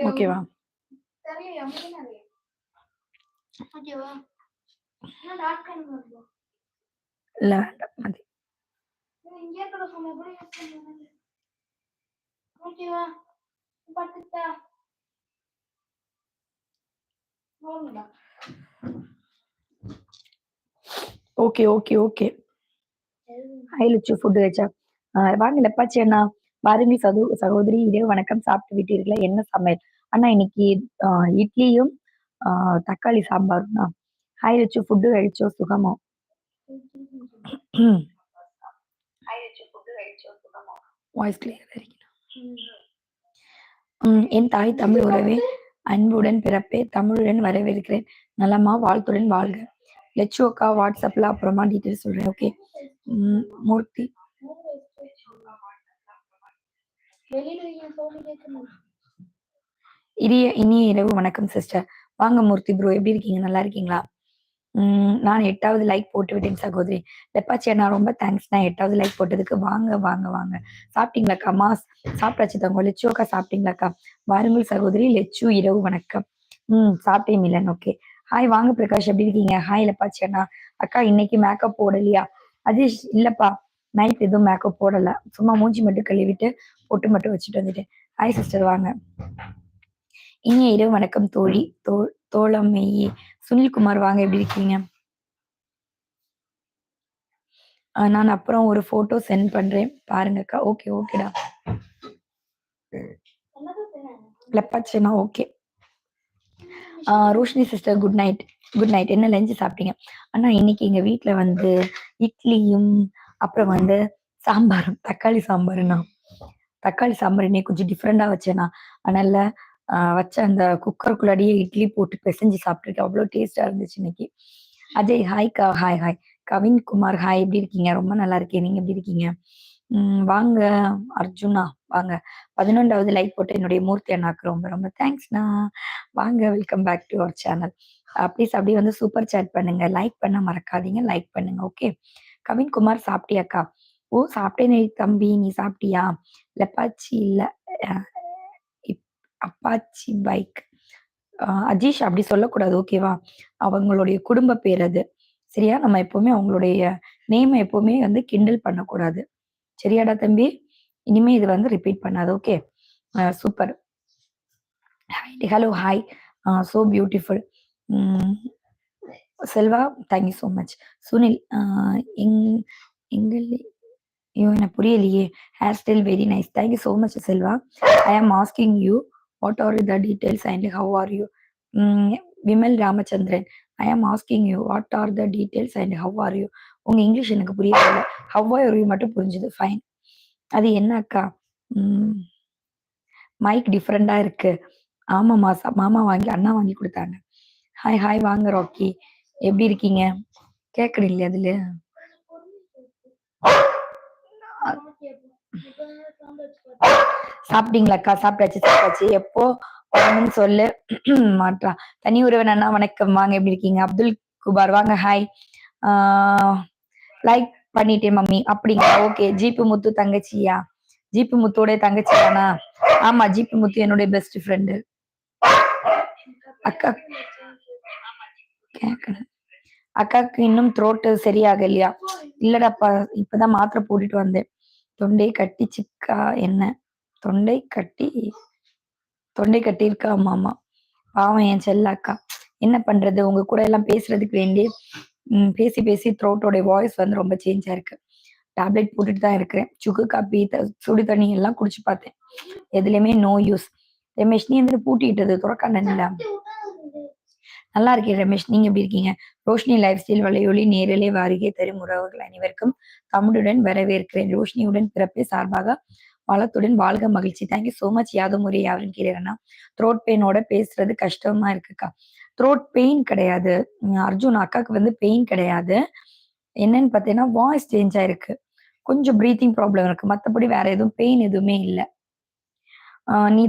ஓகேவா? இல்ல வேண்டாம் மதி. Okay okay okay. Hi Lichu, food வச்சா வாங்க லெப்பாச்சி அண்ணா, பாருங்க சகோதரி, இதே வணக்கம், சாப்பிட்டு விட்டீர்களா? என்ன சமையல்? அண்ணா இன்னைக்கு இட்லியும் தக்காளி சாம்பாருண்ணா. ஹாய் லிச்சு, ஃபுட்டு കഴിച്ചോ? சுகமோ? வாய்ஸ் கிளியரா இருக்கீங்களா? என் தாய் தமிழ் உறவே, அன்புடன் பிறப்பே, தமிழுடன் வரவேற்கிறேன். நலமா, வாழ்த்துடன் வாழ்க. லெச்சு அக்கா வாட்ஸ்அப்ல அப்புறமா டீட்டெயில் சொல்றேன். ஓகே. மூர்த்தி, இனிய இரவு வணக்கம் சிஸ்டர். வாங்க மூர்த்தி ப்ரோ, எப்படி இருக்கீங்க? நல்லா இருக்கீங்களா? நான் 8வது லைக் போட்டு விட்டேன் சகோதரி. லெப்பாச்சி அண்ணா ரொம்ப தேங்க்ஸ்ண்ணா 8வது லைக் போட்டதுக்கு. வாங்க வாங்க வாங்க. சாப்பிட்டீங்களாக்கா? மாஸ் சாப்பிட்டாச்சு தங்க. லெச்சு அக்கா சாப்பிட்டீங்களாக்கா? வாருங்கள் சகோதரி. லெச்சு இரவு வணக்கம். சாப்பிட்டேன் மிலன். ஓகே. ஹாய் வாங்க பிரகாஷ், எப்படி இருக்கீங்க? ஹாய் லெப்பாச்சி அண்ணா. அக்கா இன்னைக்கு மேக்கப் போடலையா? அஜீஷ், இல்லப்பா நைட் எதுவும் மேக்கப் போடல, சும்மா மூஞ்சி மட்டும் கழுவிட்டு பொட்டு மட்டும் வச்சுட்டு வந்துட்டேன். ஹாய் சிஸ்டர் வாங்க. இனிய இரவு வணக்கம் தோழி. தோழமையே சுனில்குமார் வாங்க, எப்படி இருக்கீங்க? நான் அப்புறம் ஒரு போட்டோ சென்ட் பண்றேன் பாருங்கக்கா. ஓகே ஓகேடா லெப்பாச்சேனா. Okay. Roshini sister good night. Good night. என்ன லஞ்சு சாப்பிட்டீங்க? அண்ணா இன்னைக்கு எங்க வீட்டுல வந்து இட்லியும் அப்புறம் வந்து சாம்பாரும், தக்காளி சாம்பாருண்ணா. தக்காளி சாம்பார் இன்னைக்கு கொஞ்சம் டிஃப்ரெண்டா வச்சேண்ணா. அதனால வச்ச அந்த குக்கருக்குள்ளாடியே இட்லி போட்டு பிசைஞ்சு சாப்பிட்டுருக்கேன். அவ்வளோ டேஸ்டா இருந்துச்சு இன்னைக்கு. அஜய் ஹாய்க்கா. Hi hi. Kavin Kumar hi, எப்படி இருக்கீங்க? ரொம்ப நல்லா இருக்கேன், நீங்க எப்படி இருக்கீங்க? வாங்க அர்ஜுனா வாங்க. 11வது லைக் போட்டு என்னுடைய மூர்த்தி அண்ணாக்கு ரொம்ப ரொம்ப தேங்க்ஸ்ண்ணா. வாங்க, welcome back to our channel. Please அப்படியே வந்து சூப்பர் சேட் பண்ணுங்க, லைக் பண்ண மறக்காதீங்க, லைக் பண்ணுங்க. ஓகே. கவின் குமார் சாப்பிட்டியாக்கா? ஓ சாப்பிட்டேனே தம்பி, நீ சாப்பிட்டியா? லெப்பாச்சி இல்ல அப்பாச்சி பைக். அஜீஷ் அப்படி சொல்லக்கூடாது ஓகேவா? அவங்களுடைய குடும்ப பேர் அது, சரியா? நம்ம எப்பவுமே அவங்களுடைய நேம் எப்பவுமே வந்து கிண்டல் பண்ணக்கூடாது, சரியாடா தம்பி? இனிமே இது வந்து ரிப்பீட் பண்ணாது. Okay. Super. Hello hi. So beautiful. Selva thank you so much. Sunil எங்கள் ஐயோ எனக்கு புரியலையே. Hair style very nice. Thank you so much Selva. I am asking you what are the details and how are you? Vimal Ramachandran, I am asking you what are the details and how are you? உங்க English எனக்கு புரியல. Have are you மட்டும் புரிஞ்சுது. Fine. அது என்ன அக்கா mic டிஃப்ரெண்டா இருக்கு? ஆமாம்மா, மாமா வாங்கி அண்ணா வாங்கி கொடுத்தாங்க. ஹாய் ஹாய் வாங்க ராக்கி, எப்படி இருக்கீங்க? கேட்கணும் இல்லையா அதுல? சாப்பிட்டீங்களாக்கா? சாப்பிட்டாச்சு சாப்பிட்டாச்சு. எப்போ வரணும்னு சொல்லு மாட்டா. தனி உறவன் அண்ணா வணக்கம், வாங்க, எப்படி இருக்கீங்க? அப்துல் குபார் வாங்க. ஹாய். லைக் பண்ணிட்டேன் மம்மி. அப்படிங்களா? ஓகே. ஜிபி முத்து தங்கச்சியா? ஜிபி முத்தோட தங்கச்சி தானா? ஆமா, ஜிபி முத்து என்னுடைய பெஸ்ட் ஃப்ரெண்டு. அக்கா கேட்கணும். அக்காவுக்கு இன்னும் த்ரோட்டு சரியாகலையா? இல்லடாப்பா, இப்பதான் மாத்திரை போட்டுட்டு வந்தேன். தொண்டை கட்டி சிக்கா என்ன? தொண்டை கட்டி இருக்கா? ஆமா. பாவம் என் செல்ல அக்கா. என்ன பண்றது, உங்க கூட எல்லாம் பேசுறதுக்கு வேண்டி பேசி பேசி த்ரோட்டோட வாய்ஸ் வந்து ரொம்ப சேஞ்ச் ஆயிருக்கு. டேப்லெட் போட்டுட்டு தான் இருக்கிறேன். சுக்கு காப்பி, சுடு தண்ணி எல்லாம் குடிச்சு பார்த்தேன், எதுலையுமே நோ யூஸ். ரமேஷ், நீ வந்து பூட்டிட்டது துறக்காண்டல. நல்லா இருக்கேன் ரமேஷ், நீங்க எப்படி இருக்கீங்க? ரோஷினி லைஃப் ஸ்டைல் வலையொலி நேரிலே வாரிகை தரும் உறவுகள் அனைவருக்கும் தமிழுடன் வரவேற்கிறேன். ரோஷினியுடன் பிறப்பே சார்பாக வளத்துடன் வாழ்க மகிழ்ச்சி. Thank you so much. யாதும் முறை யாரும் கேட்கிறேன்னா, த்ரோட் பெயினோட பேசுறது கஷ்டமா இருக்குக்கா. த்ரோட் பெயின் கிடையாது அர்ஜுன், அக்காவுக்கு வந்து பெயின் கிடையாது. என்னன்னு பார்த்தீங்கன்னா வாய்ஸ் சேஞ்ச் ஆயிருக்கு, கொஞ்சம் ப்ரீத்திங் ப்ராப்ளம் இருக்கு, மற்றபடி வேற எதுவும் பெயின் எதுவுமே இல்லை. நீ